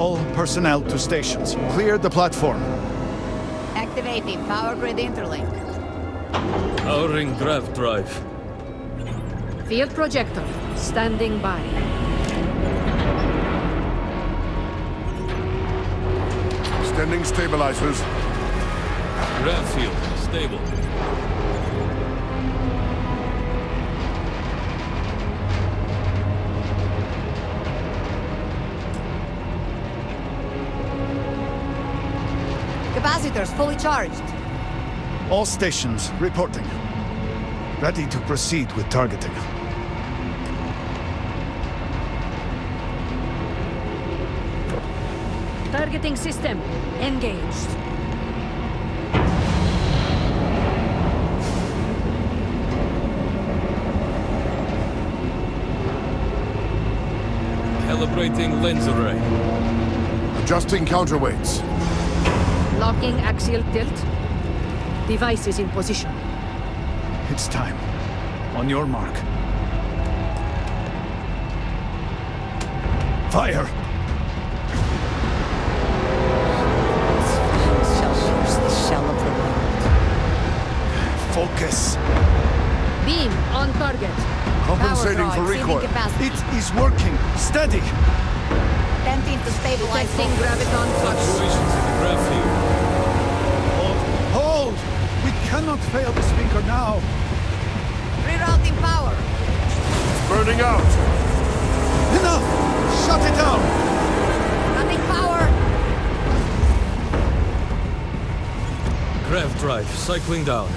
All personnel to stations. Clear the platform. Activating power grid interlink. Powering draft drive. Field projector, standing by. Extending stabilizers. Grav field, stable. Capacitors fully charged. All stations reporting. Ready to proceed with targeting. Targeting system engaged. Calibrating lens array. Adjusting counterweights. Locking axial tilt. Device is in position. It's time. On your mark. Fire! Shall pierce the shell of the world. Focus. Beam on target. Compensating Power for drive, recoil. saving capacity. It is working. Steady. Attempting to stabilize. Detecting graviton flux. Fluctuations in the grav field. Hold! We cannot fail the speaker now. Rerouting power. Burning out. Enough! Shut it down! Cutting power. Grav drive, cycling down.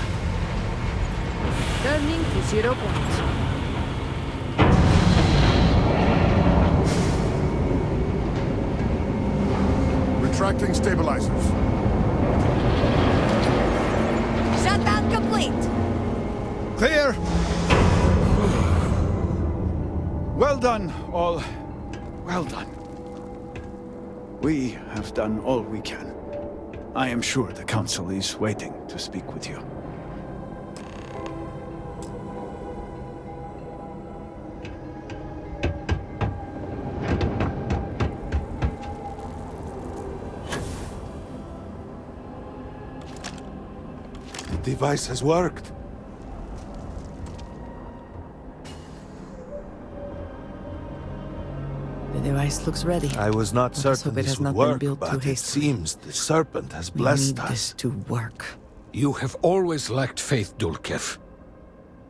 Turning to 0 point. Retracting stabilizers. Shutdown complete. Clear! Well done, all. Well done. We have done all we can. I am sure the Council is waiting to speak with you. The device has worked. The device looks ready. I was not Let us hope certain it this has would not been work, built too but it hastily. seems the Serpent has We blessed need us. this to work. You have always lacked faith, Dulkev.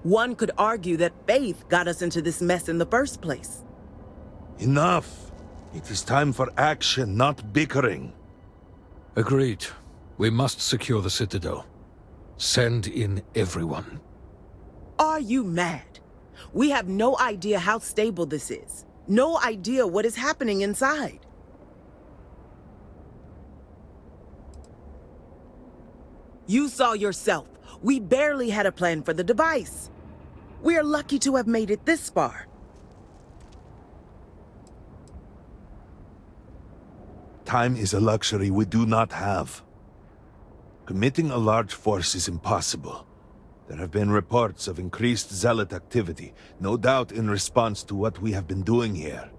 One could argue that faith got us into this mess in the first place. Enough! It is time for action, not bickering. Agreed. We must secure the Citadel. Send in everyone. Are you mad? We have no idea how stable this is. No idea what is happening inside. You saw yourself. We barely had a plan for the device. We are lucky to have made it this far. Time is a luxury we do not have. Committing a large force is impossible. There have been reports of increased zealot activity, no doubt in response to what we have been doing here.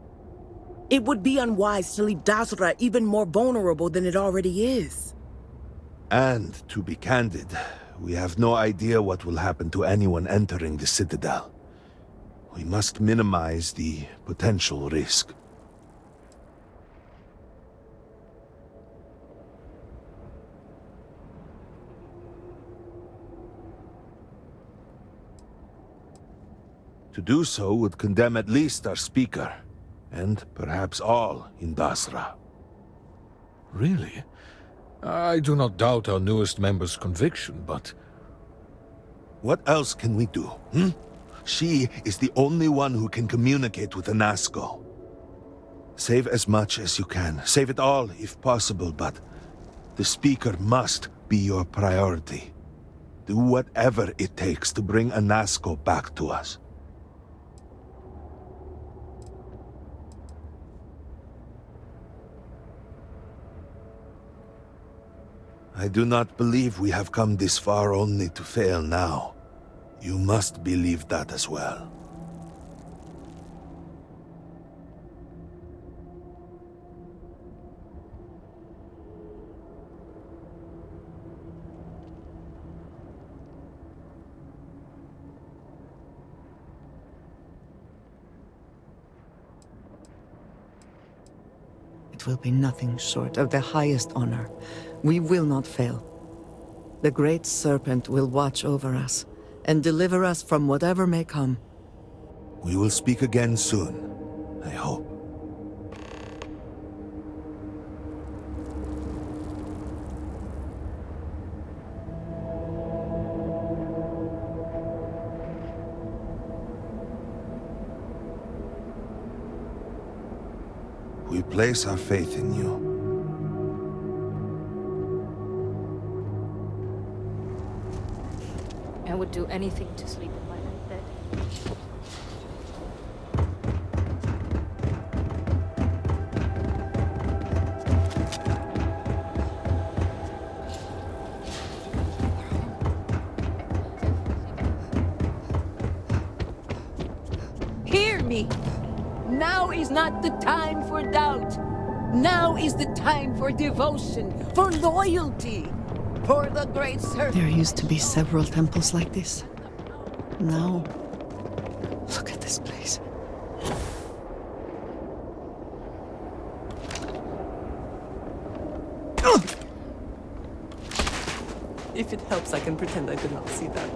It would be unwise to leave Dasra even more vulnerable than it already is. And, to be candid, we have no idea what will happen to anyone entering the Citadel. We must minimize the potential risk. To do so would condemn at least our speaker, and perhaps all in Basra. Really? I do not doubt our newest member's conviction, but... What else can we do, hmm? She is the only one who can communicate with the Nazgul. Save as much as you can. Save it all, if possible, but the speaker must be your priority. Do whatever it takes to bring a Nazgul back to us. I do not believe we have come this far only to fail now. You must believe that as well. It will be nothing short of the highest honor. We will not fail. The Great Serpent will watch over us and deliver us from whatever may come. We will speak again soon, I hope. We place our faith in you. I would do anything to sleep in my own bed. Hear me! Now is not the time for doubt. Now is the time for devotion, for loyalty, for the Great Serpent. There used to be several temples like this. Now, look at this place. If it helps, I can pretend I did not see that.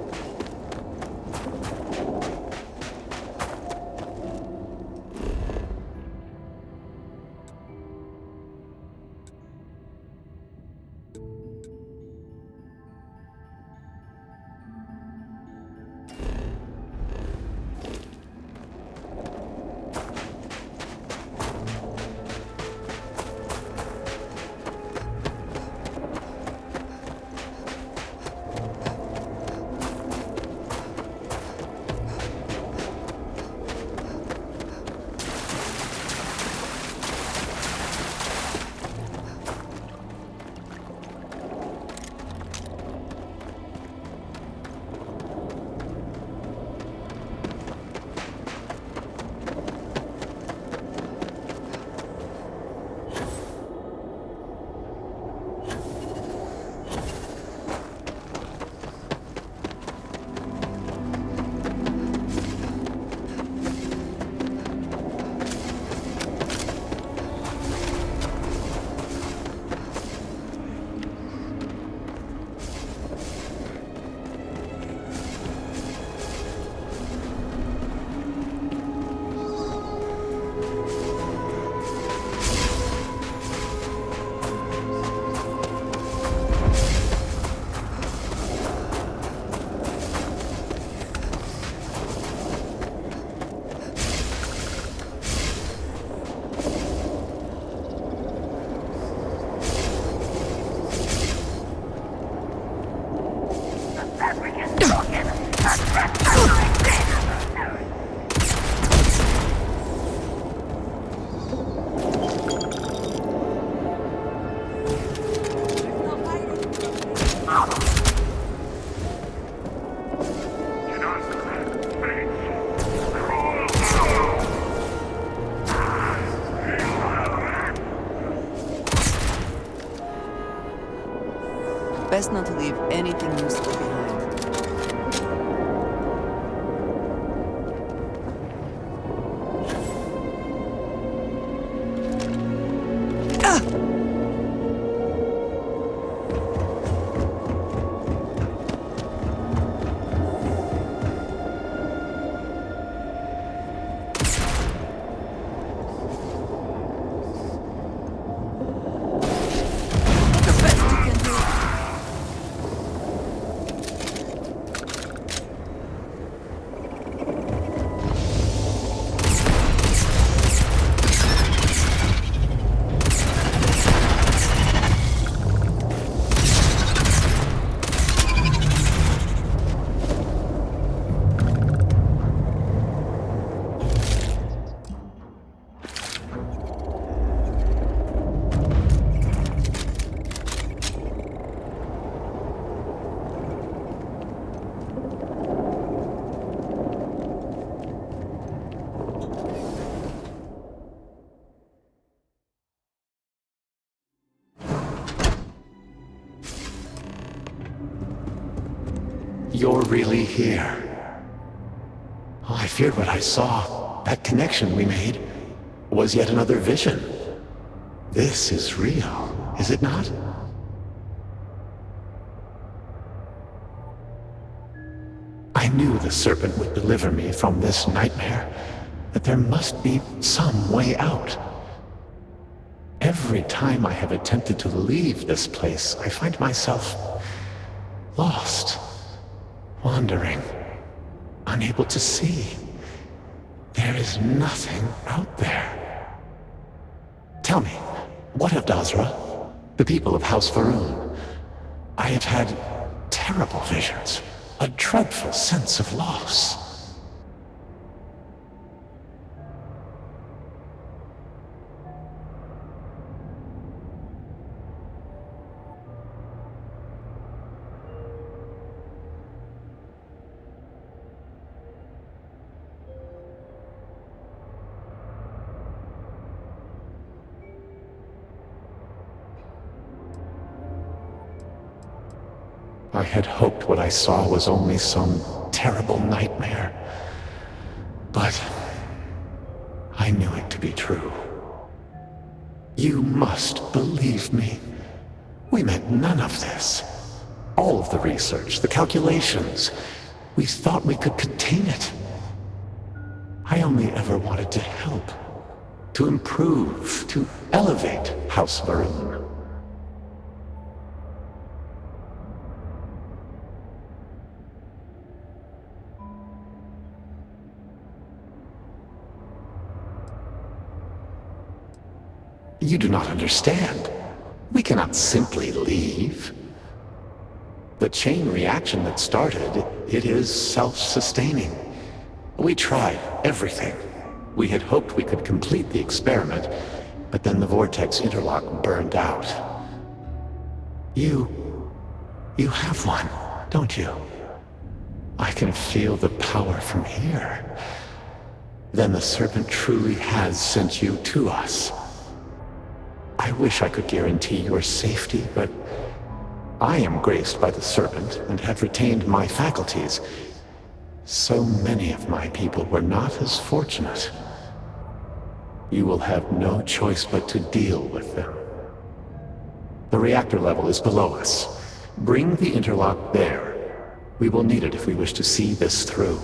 Best not to leave anything useful behind. You're really here. Oh, I feared what I saw. That connection we made was yet another vision. This is real, is it not? I knew the serpent would deliver me from this nightmare, that there must be some way out. Every time I have attempted to leave this place, I find myself lost, wandering, unable to see. There is nothing out there. Tell me, what of Dazra? The people of House Varun? I have had terrible visions, a dreadful sense of loss. I had hoped what I saw was only some terrible nightmare, but I knew it to be true. You must believe me. We meant none of this. All of the research, the calculations, we thought we could contain it. I only ever wanted to help, to improve, to elevate House Varun. You do not understand. We cannot simply leave. The chain reaction that started, it is self-sustaining. We tried everything. We had hoped we could complete the experiment, but then the vortex interlock burned out. You have one, don't you? I can feel the power from here. Then the serpent truly has sent you to us. I wish I could guarantee your safety, but I am graced by the serpent and have retained my faculties. So many of my people were not as fortunate. You will have no choice but to deal with them. The reactor level is below us. Bring the interlock there. We will need it if we wish to see this through.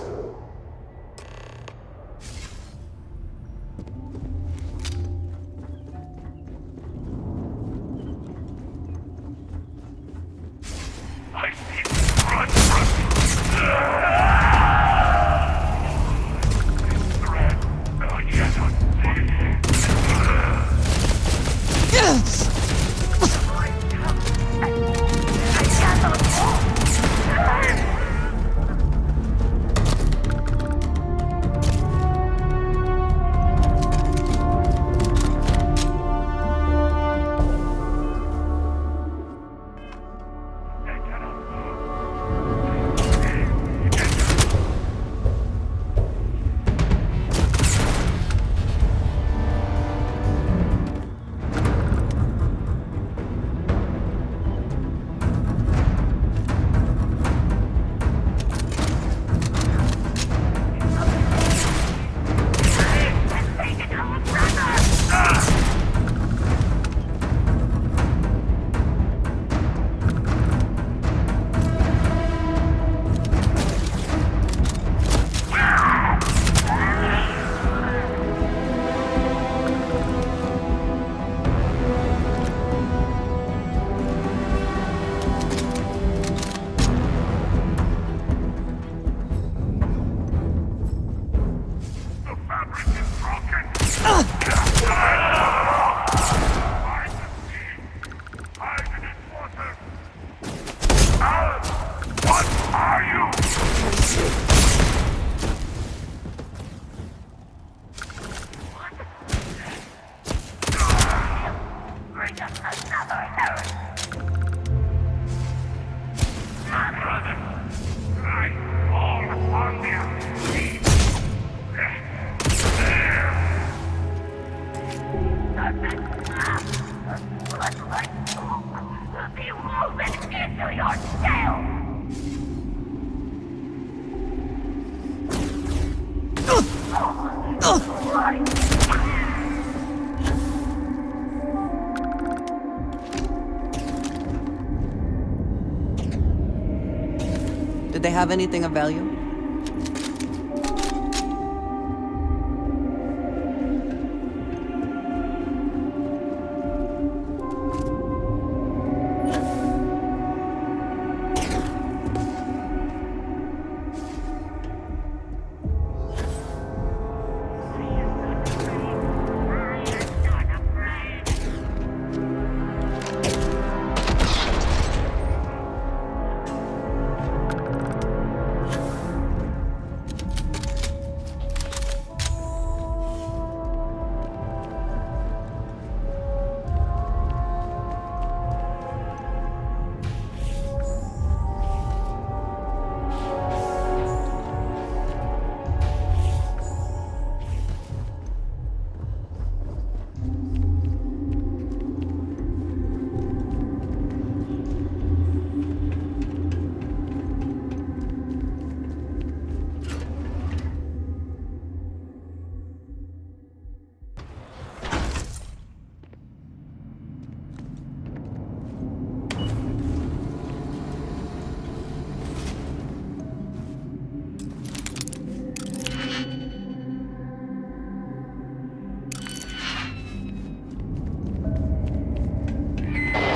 they have anything of value?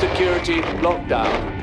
Security lockdown.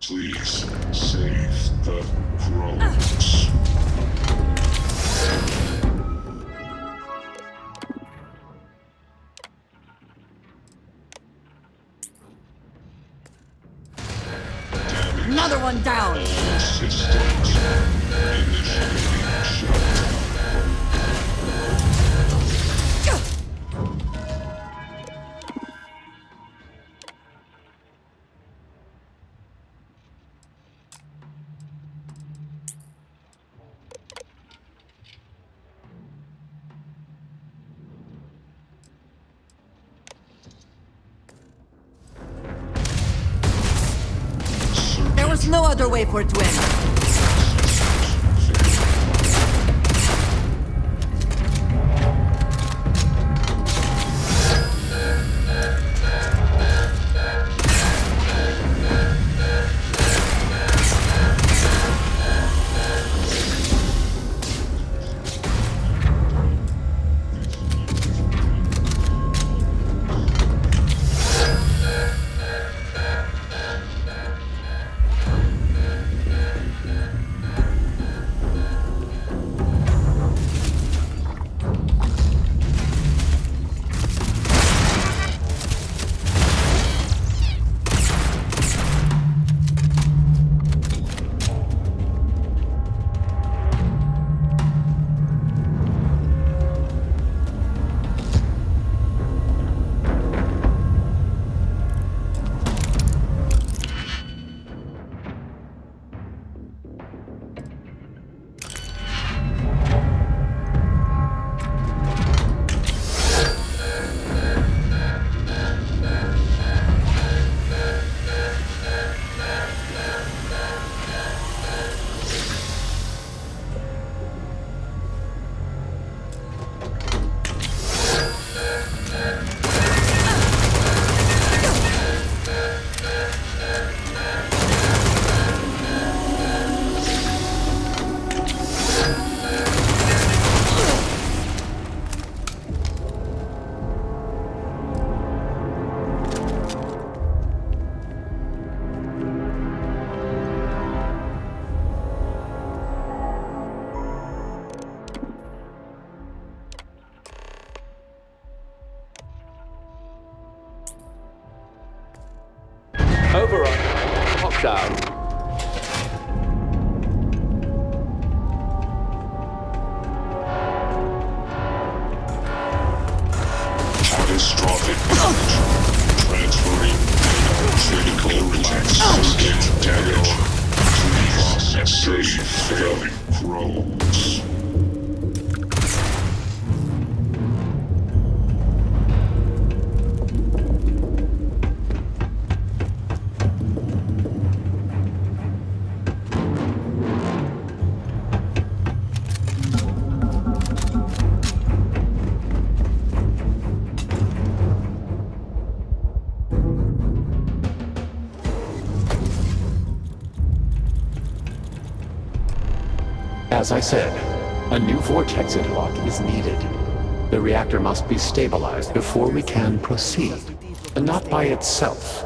Please save the roads. Another one down. Systems initiating shutdown. no other way for it to end. Overrun. Lockdown. Catastrophic damage. Transferring critical text damage. Process save failing probes. As I said, a new vortex interlock is needed. The reactor must be stabilized before we can proceed. Not by itself,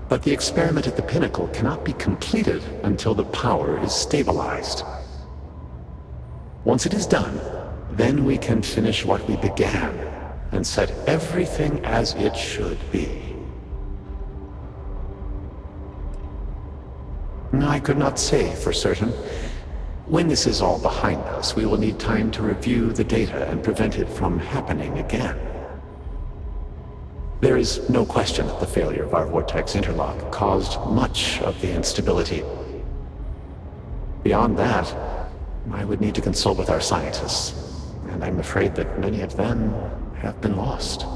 but the experiment at the pinnacle cannot be completed until the power is stabilized. Once it is done, then we can finish what we began and set everything as it should be. I could not say for certain. When this is all behind us, we will need time to review the data and prevent it from happening again. There is no question that the failure of our vortex interlock caused much of the instability. Beyond that, I would need to consult with our scientists, and I'm afraid that many of them have been lost.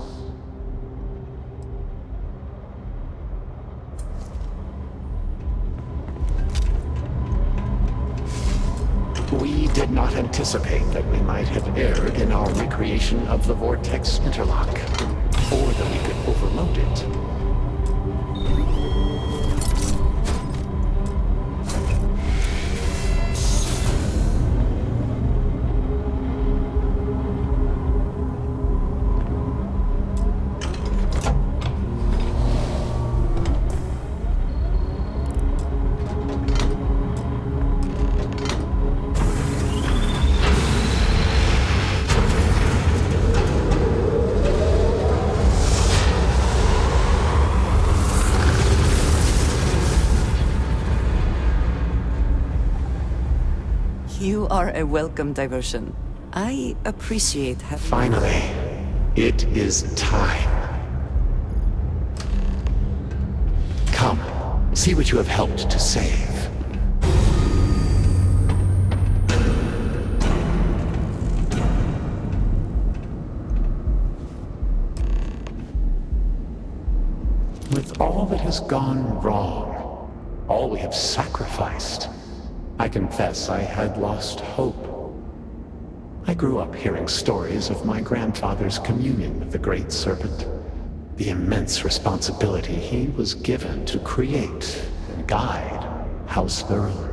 We did not anticipate that we might have erred in our recreation of the vortex interlock, or that we could overload it. You are a welcome diversion. I appreciate having... Finally, it is time. Come, see what you have helped to save. With all that has gone wrong, all we have sacrificed, I confess I had lost hope. I grew up hearing stories of my grandfather's communion with the Great Serpent, the immense responsibility he was given to create and guide House Varun.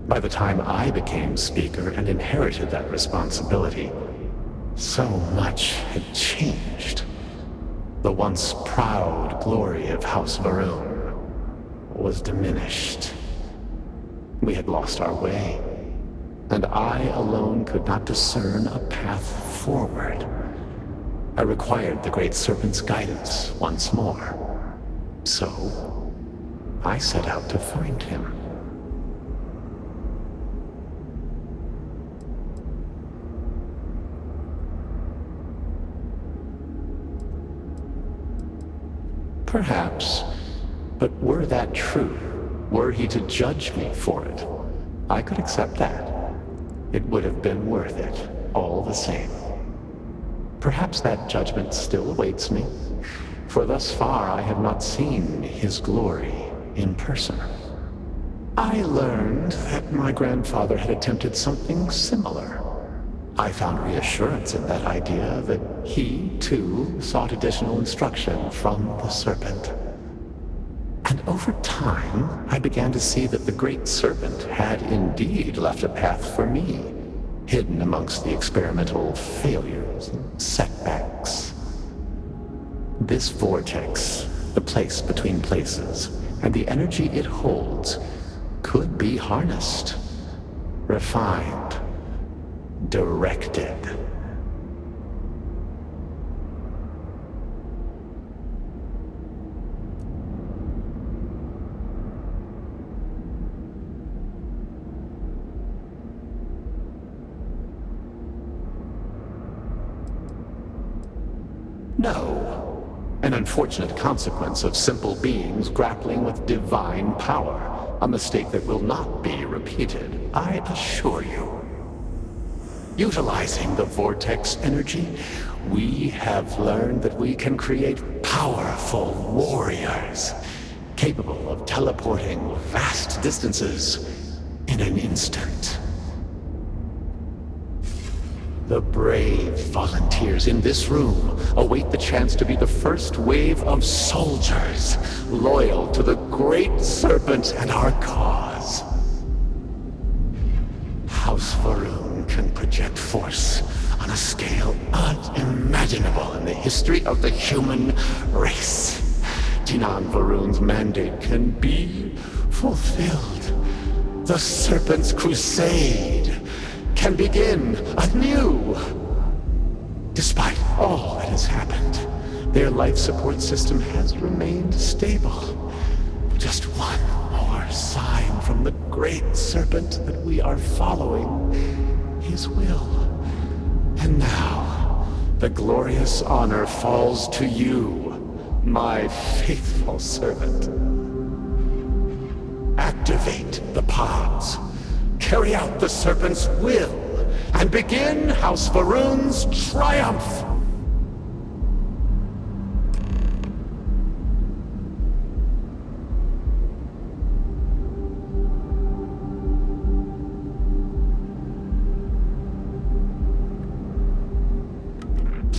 By the time I became Speaker and inherited that responsibility, so much had changed. The once proud glory of House Varun was diminished. We had lost our way, and I alone could not discern a path forward. I required the Great Serpent's guidance once more. So, I set out to find him. Perhaps, but were that true, were he to judge me for it, I could accept that. It would have been worth it, all the same. Perhaps that judgment still awaits me, for thus far I have not seen his glory in person. I learned that my grandfather had attempted something similar. I found reassurance in that idea that he, too, sought additional instruction from the Serpent. And over time, I began to see that the Great Serpent had indeed left a path for me, hidden amongst the experimental failures and setbacks. This vortex, the place between places, and the energy it holds, could be harnessed, refined, directed. No. An unfortunate consequence of simple beings grappling with divine power. A mistake that will not be repeated, I assure you. Utilizing the vortex energy, we have learned that we can create powerful warriors, capable of teleporting vast distances in an instant. The brave volunteers in this room await the chance to be the first wave of soldiers loyal to the Great Serpent and our cause. House Varun can project force on a scale unimaginable in the history of the human race. Jinan Varun's mandate can be fulfilled. The Serpent's crusade can begin anew. Despite all that has happened, their life support system has remained stable. Just one more sign from the Great Serpent that we are following his will. And now, the glorious honor falls to you, my faithful servant. Activate the pods. Carry out the Serpent's will, and begin House Varun's triumph!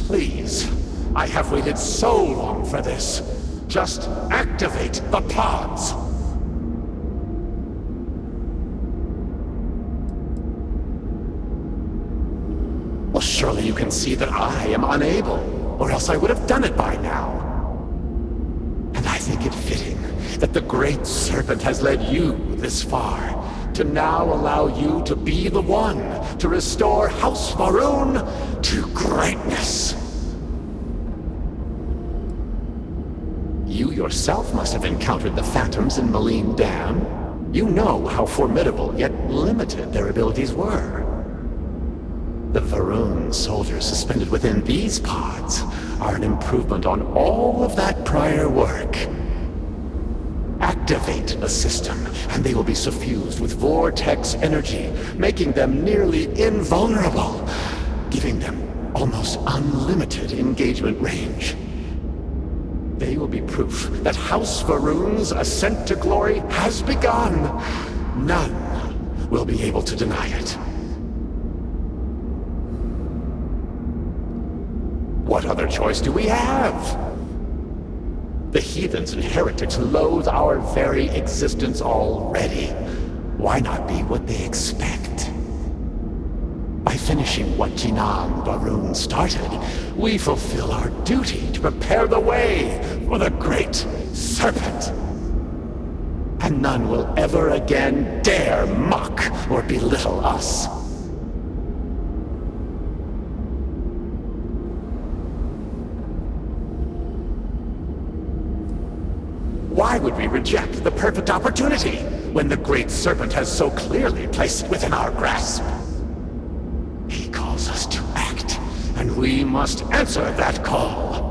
Please, I have waited so long for this. Just activate the pods! Well, surely you can see that I am unable, or else I would have done it by now. And I think it fitting that the Great Serpent has led you this far, to now allow you to be the one to restore House Varun to greatness. You yourself must have encountered the Phantoms in Malign Dam. You know how formidable yet limited their abilities were. The Varun soldiers suspended within these pods are an improvement on all of that prior work. Activate the system, and they will be suffused with vortex energy, making them nearly invulnerable, giving them almost unlimited engagement range. They will will be proof that House Varun's ascent to glory has begun. None will be able to deny it. What other choice do we have? The heathens and heretics loathe our very existence already. Why not be what they expect? By finishing what Jinan Varun started, we fulfill our duty to prepare the way for the Great Serpent. And none will ever again dare mock or belittle us. Why would we reject the perfect opportunity when the Great Serpent has so clearly placed it within our grasp? He calls us to act, and we must answer that call.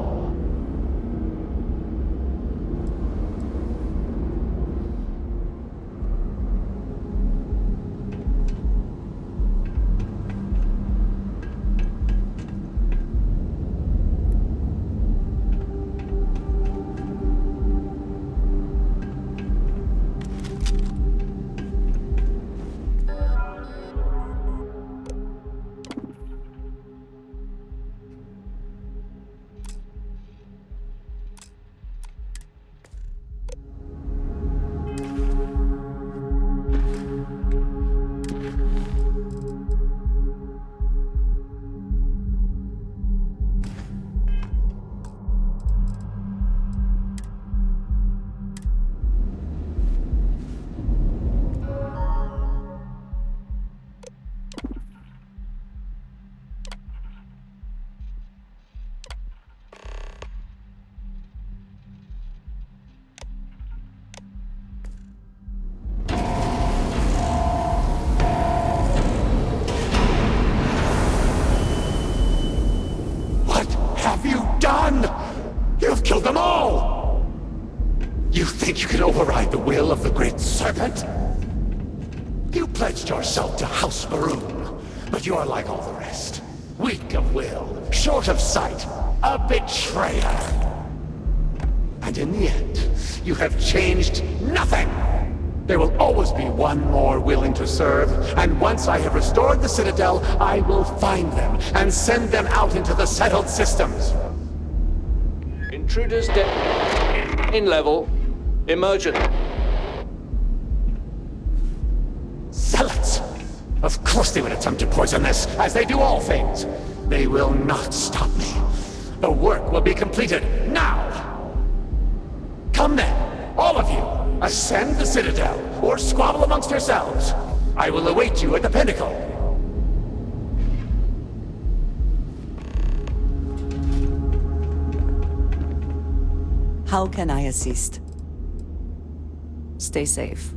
You've killed them all! You think you can override the will of the Great Serpent? You pledged yourself to House Varun, but you are like all the rest. Weak of will, short of sight, a betrayer. And in the end, you have changed nothing! There will always be one more willing to serve, and once I have restored the Citadel, I will find them and send them out into the settled systems. Intruders in level. Emergent. Zealots! Of course they would attempt to poison this, as they do all things. They will not stop me. The work will be completed now! Come then, all of you, ascend the Citadel, or squabble amongst yourselves. I will await you at the pinnacle. How can I assist? Stay safe.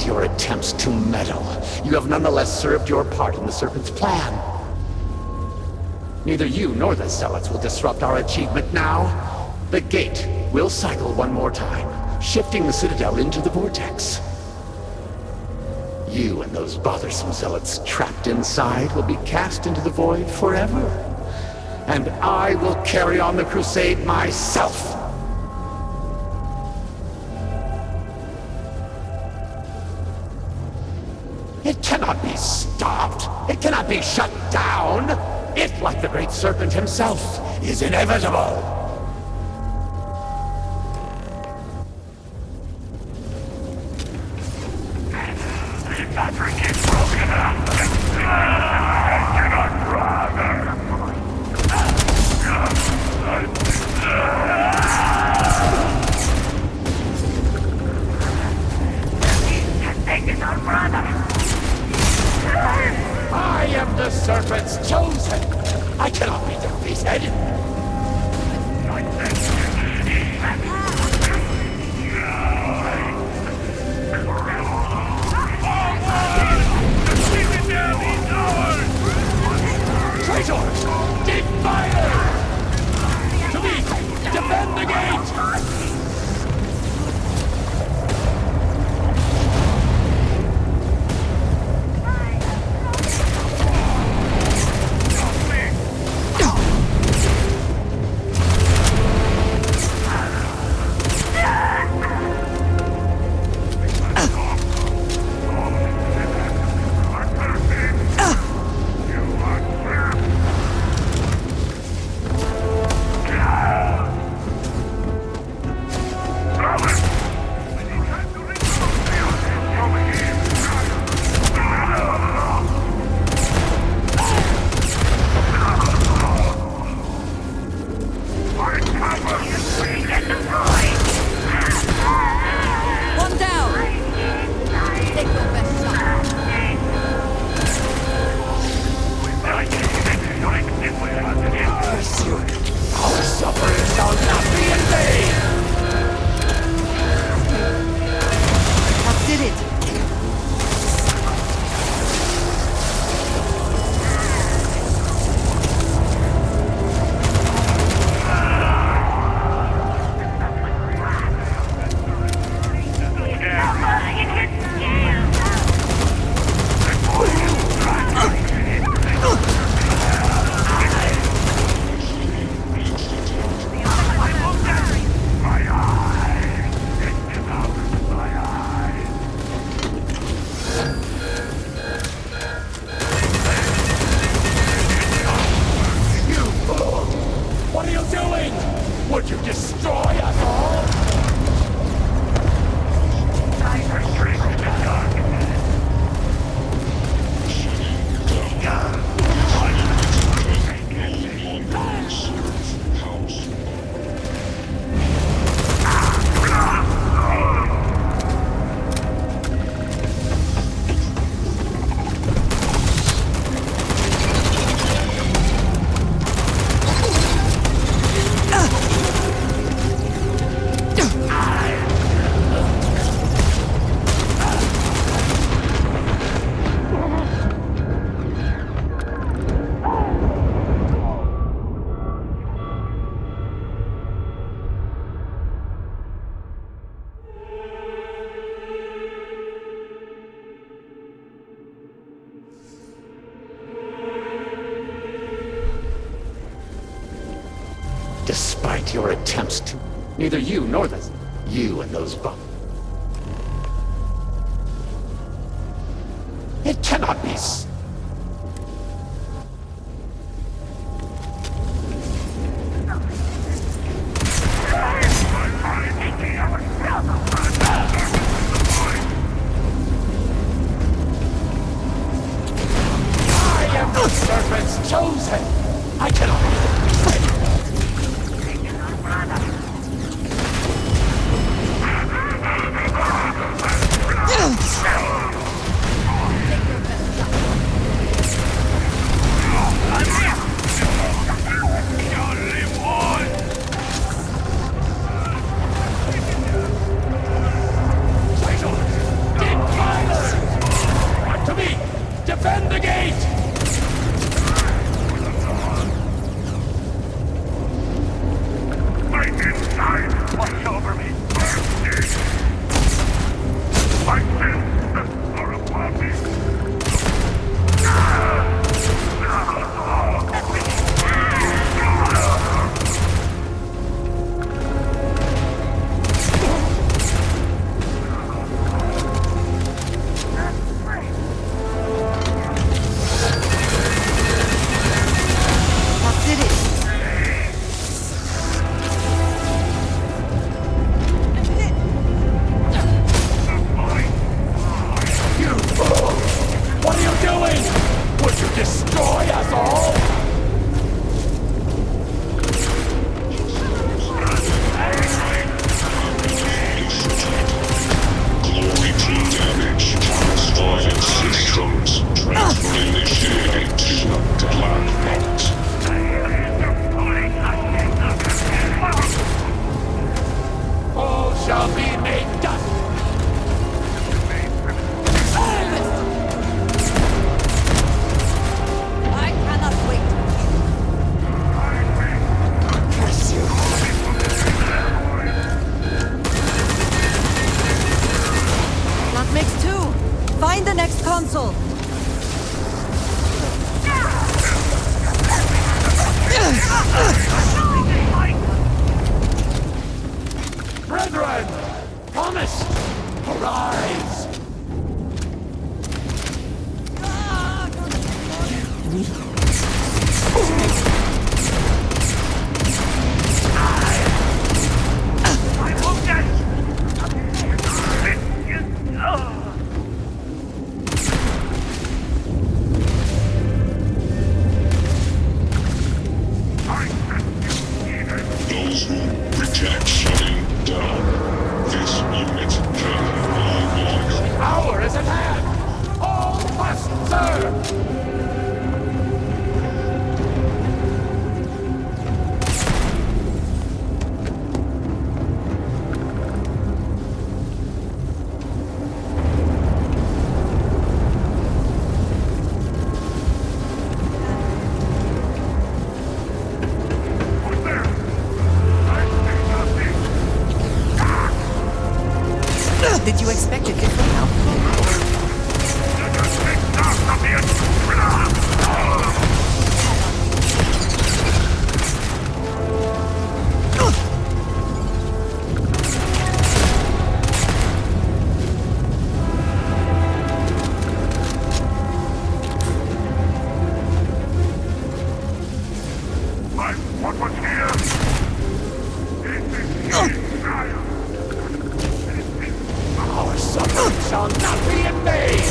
your attempts to meddle, you have nonetheless served your part in the Serpent's plan. Neither you nor the Zealots will disrupt our achievement now. The gate will cycle one more time, shifting the Citadel into the vortex. You and those bothersome Zealots trapped inside will be cast into the void forever. And I will carry on the crusade myself. It cannot be stopped. It cannot be shut down. It, like the great serpent himself, is inevitable. The fabric is broken up. I cannot rather. Take it on, brother. I am the Serpent's chosen! I cannot be defeated! Traitors! Dig fire! To me! Defend the gate! Despite your attempts to... Neither you nor the... You and those bum... It cannot be... I am the Serpent's chosen! I cannot... Brethren! Promise! Arise! Those who reject shutting down this unit can no longer. Hour is at hand! All must serve! Did you expect a different outcome? What was here? Our suffering shall not be in vain!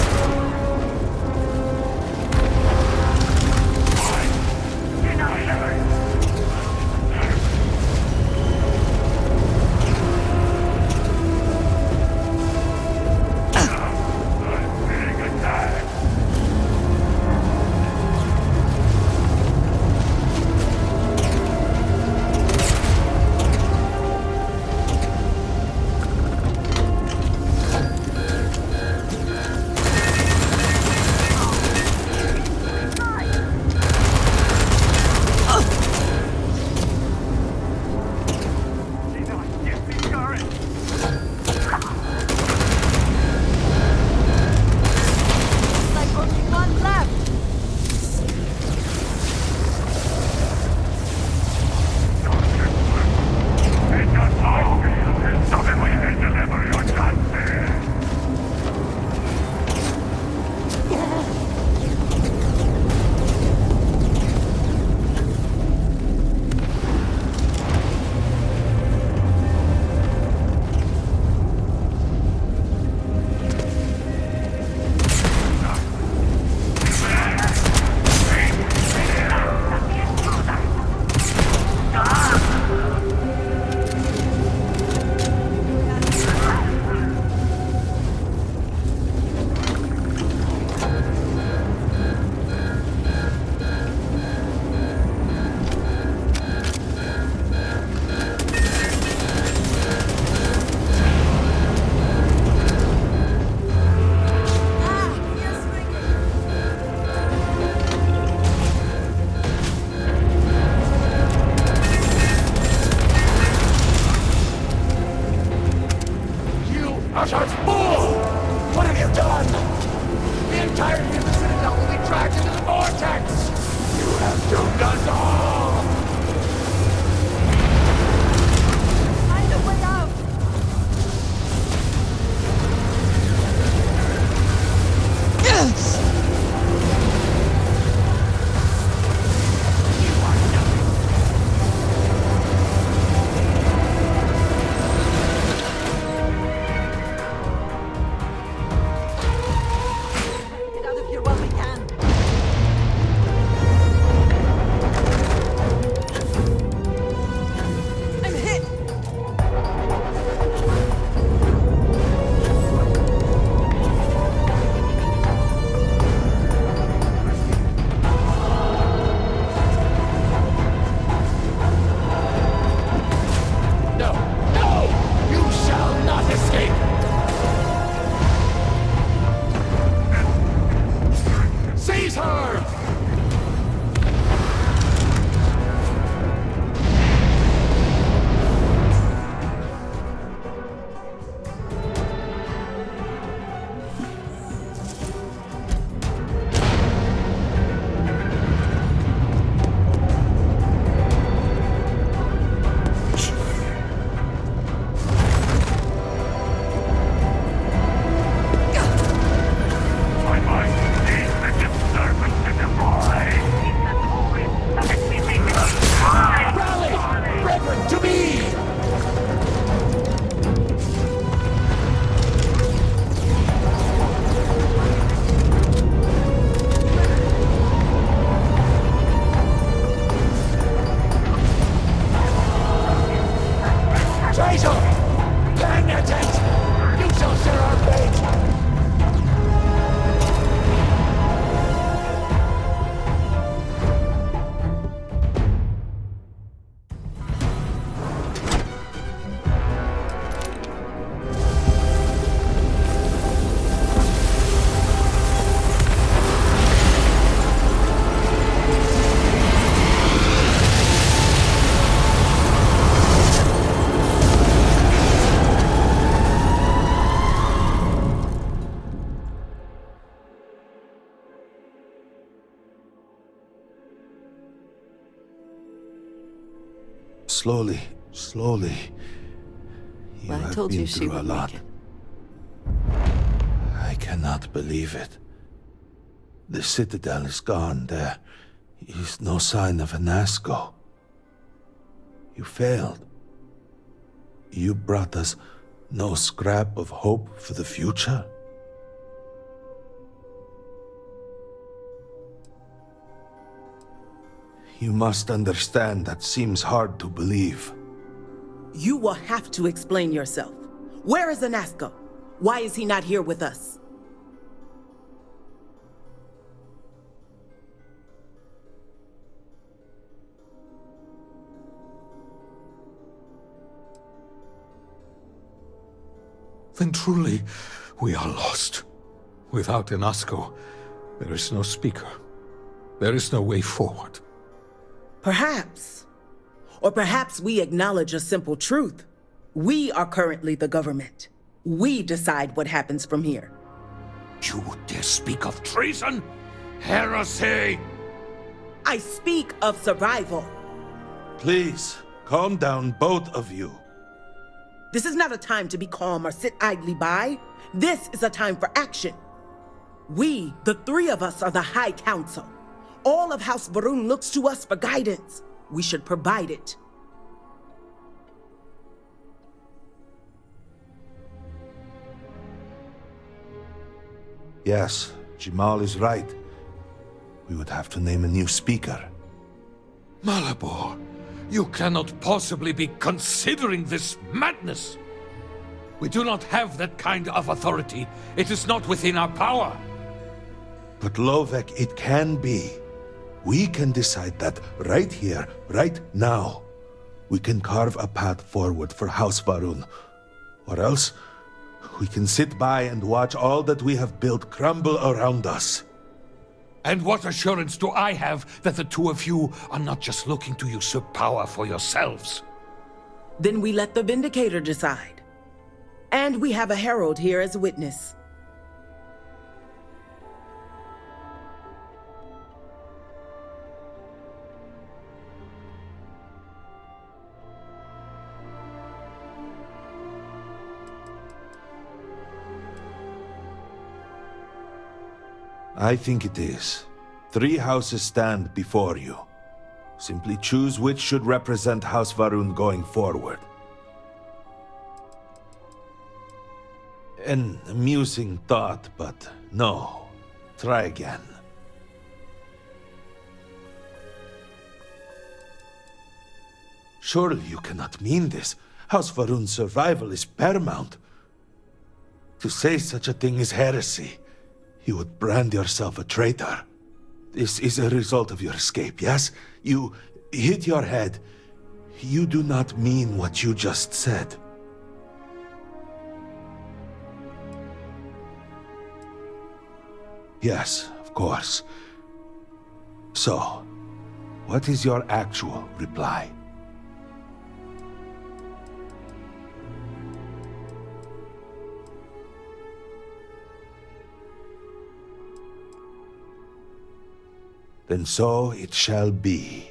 slowly. You I have told been you she through a would lot. make it. I cannot believe it. The Citadel is gone. There is no sign of Anasco. You failed. You brought us no scrap of hope for the future. You must understand that seems hard to believe. You will have to explain yourself. Where is Anasco? Why is he not here with us? Then truly, we are lost. Without Anasco, there is no speaker. There is no way forward. Perhaps. Or perhaps we acknowledge a simple truth. We are currently the government. We decide what happens from here. You dare speak of treason? Heresy! I speak of survival. Please, calm down, both of you. This is not a time to be calm or sit idly by. This is a time for action. We, the three of us, are the High Council. All of House Varun looks to us for guidance. We should provide it. Yes, Jamal is right. We would have to name a new speaker. Motherboard, you cannot possibly be considering this madness. We do not have that kind of authority. It is not within our power. But Lovek, it can be. We can decide that right here, right now. We can carve a path forward for House Varun. Or else, we can sit by and watch all that we have built crumble around us. And what assurance do I have that the two of you are not just looking to usurp power for yourselves? Then we let the Vindicator decide. And we have a herald here as a witness. I think it is. 3 houses stand before you. Simply choose which should represent House Varun going forward. An amusing thought, but no. Try again. Surely you cannot mean this. House Varun's survival is paramount. To say such a thing is heresy. You would brand yourself a traitor. This is a result of your escape, yes? You hit your head. You do not mean what you just said. Yes, of course. So, what is your actual reply? Then so it shall be.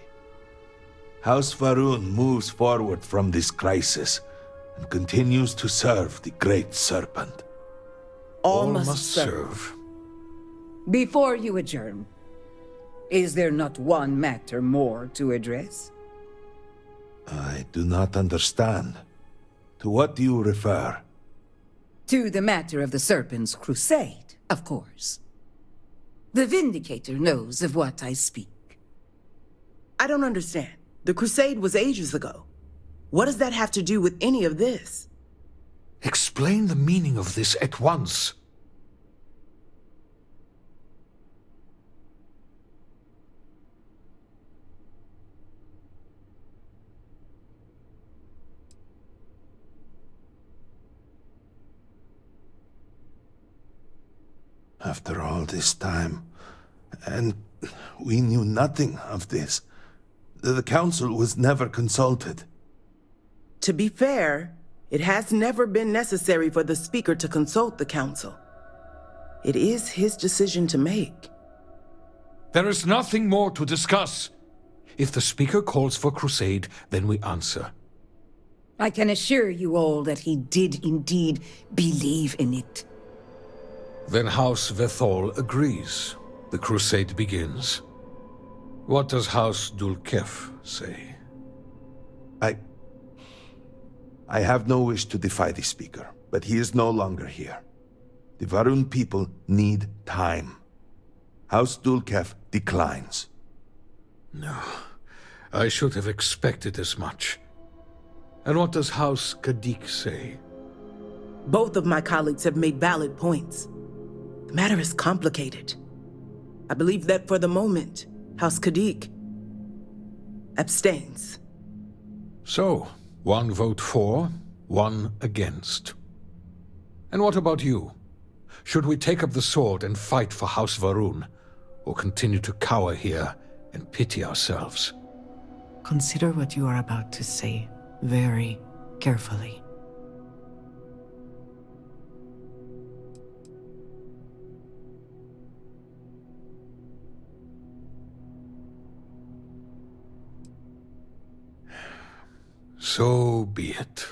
House Varun moves forward from this crisis and continues to serve the Great Serpent. All must serve. Before you adjourn, is there not one matter more to address? I do not understand. To what do you refer? To the matter of the Serpent's crusade, of course. The Vindicator knows of what I speak. I don't understand. The crusade was ages ago. What does that have to do with any of this? Explain the meaning of this at once. After all this time, and we knew nothing of this. The council was never consulted. To be fair, it has never been necessary for the speaker to consult the council. It is his decision to make. There is nothing more to discuss. If the speaker calls for crusade, then we answer. I can assure you all that he did indeed believe in it. Then House Vethol agrees. The crusade begins. What does House Dulkef say? I have no wish to defy the speaker, but he is no longer here. The Varun people need time. House Dulkef declines. No, I should have expected as much. And what does House Kadik say? Both of my colleagues have made valid points. The matter is complicated. I believe that for the moment, House Kadik abstains. So, one vote for, one against. And what about you? Should we take up the sword and fight for House Varun, or continue to cower here and pity ourselves? Consider what you are about to say very carefully. So be it.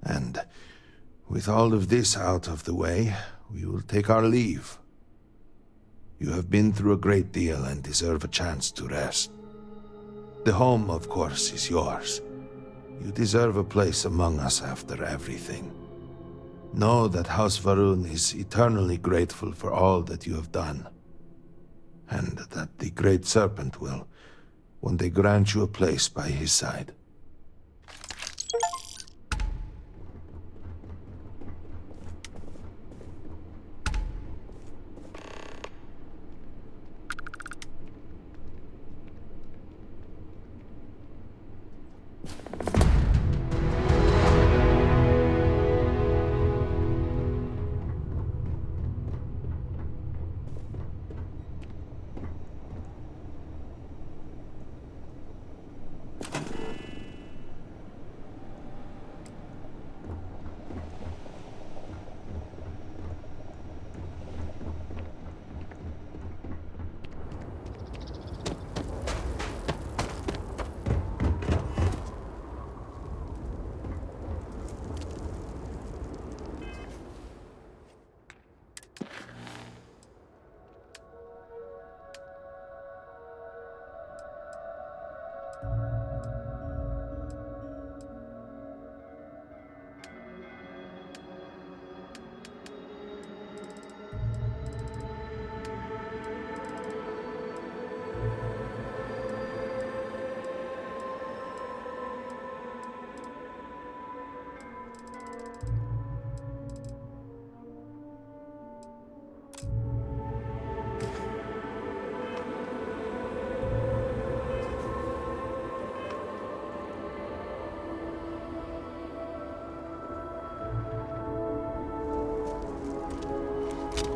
And with all of this out of the way, we will take our leave. You have been through a great deal and deserve a chance to rest. The home, of course, is yours. You deserve a place among us after everything. Know that House Varun is eternally grateful for all that you have done, and that the Great Serpent will one day grant you a place by his side.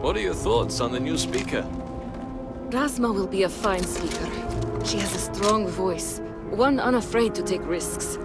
What are your thoughts on the new speaker? Rasma will be a fine speaker. She has a strong voice, one unafraid to take risks.